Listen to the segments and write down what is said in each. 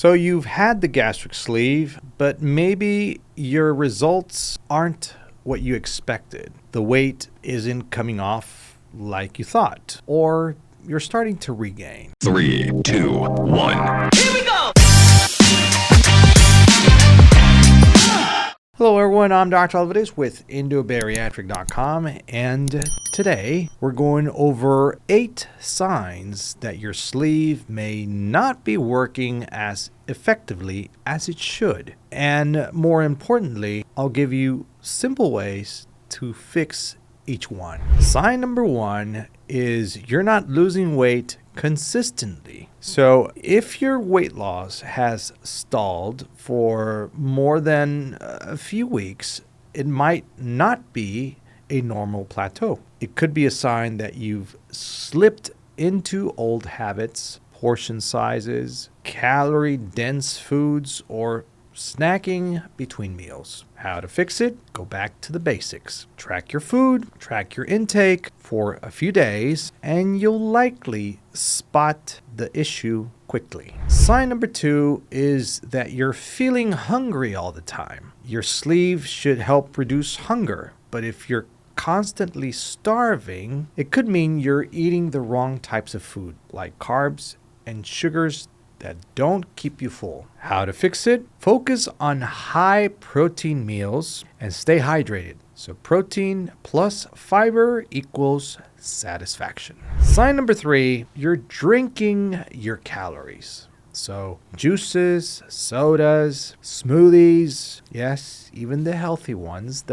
So you've had the gastric sleeve, but maybe your results aren't what you expected. The weight isn't coming off like you thought, or you're starting to regain. 3, 2, 1. Here we go! Hello everyone, I'm Dr. Alvarez with Endobariatric.com, and today we're going over 8 signs that your sleeve may not be working as effectively as it should. And more importantly, I'll give you simple ways to fix each one. Sign number 1 is you're not losing weight consistently. So if your weight loss has stalled for more than a few weeks, it might not be a normal plateau. It could be a sign that you've slipped into old habits, portion sizes, calorie-dense foods, or snacking between meals. How to fix it? Go back to the basics. Track your food, track your intake for a few days, and you'll likely spot the issue quickly. Sign number 2 is that you're feeling hungry all the time. Your sleeve should help reduce hunger, but if you're constantly starving, it could mean you're eating the wrong types of food, like carbs and sugars that don't keep you full. How to fix it? Focus on high protein meals and stay hydrated. So protein plus fiber equals satisfaction. Sign number 3, you're drinking your calories. So juices, sodas, smoothies, yes, even the healthy ones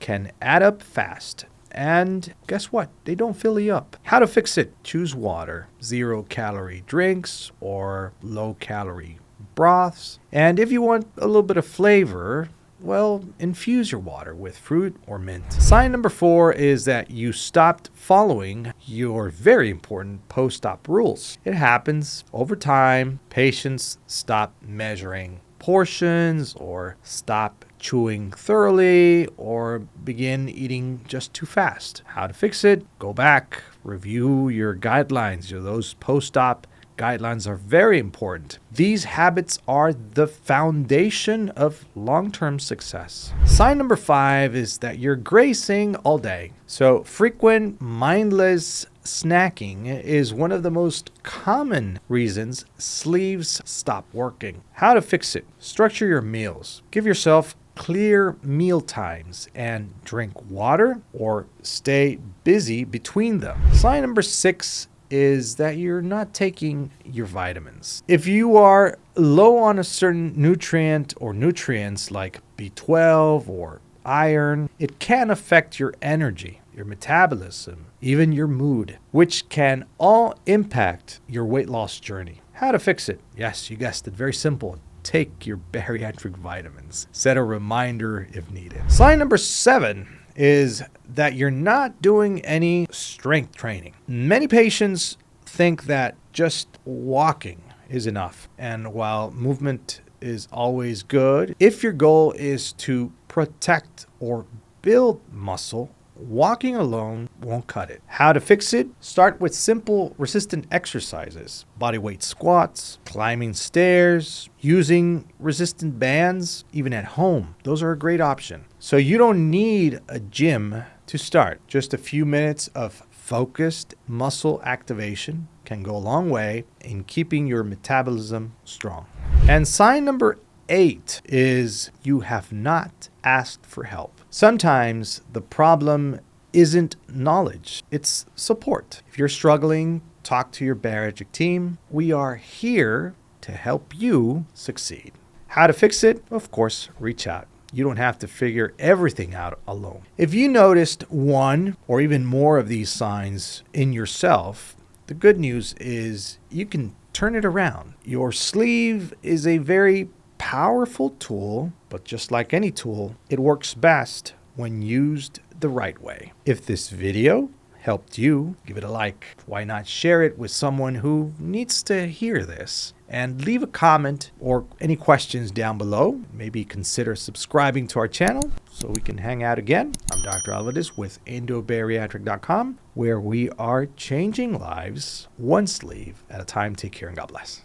can add up fast. And guess what? They don't fill you up. How to fix it? Choose water, 0-calorie drinks or low-calorie broths. And if you want a little bit of flavor, well, infuse your water with fruit or mint. Sign number 4 is that you stopped following your very important post-op rules. It happens over time. Patients stop measuring portions or stop chewing thoroughly or begin eating just too fast. How to fix it? Go back, review your guidelines. Those post-op guidelines are very important. These habits are the foundation of long-term success. Sign number 5 is that you're gracing all day. So frequent mindless snacking is one of the most common reasons sleeves stop working. How to fix it? Structure your meals. Give yourself clear meal times and drink water or stay busy between them. Sign number 6 is that you're not taking your vitamins. If you are low on a certain nutrient or nutrients like B12 or iron, it can affect your energy, your metabolism, even your mood, which can all impact your weight loss journey. How to fix it? Yes, you guessed it, very simple. Take your bariatric vitamins. Set a reminder if needed. Sign number 7 is that you're not doing any strength training. Many patients think that just walking is enough. And while movement is always good, if your goal is to protect or build muscle, walking alone won't cut it. How to fix it? Start with simple resistant exercises. Bodyweight squats, climbing stairs, using resistant bands, even at home. Those are a great option. So you don't need a gym to start. Just a few minutes of focused muscle activation can go a long way in keeping your metabolism strong. And sign number 8 is you have not asked for help. Sometimes the problem isn't knowledge, it's support. If you're struggling, talk to your bariatric team. We are here to help you succeed. How to fix it? Of course, reach out. You don't have to figure everything out alone. If you noticed one or even more of these signs in yourself, the good news is you can turn it around. Your sleeve is a very powerful tool, but just like any tool, it works best when used the right way. If this video helped you, give it a like. Why not share it with someone who needs to hear this? And leave a comment or any questions down below. Maybe consider subscribing to our channel so we can hang out again. I'm Dr. Alvarez with Endobariatric.com, where we are changing lives one sleeve at a time. Take care and God bless.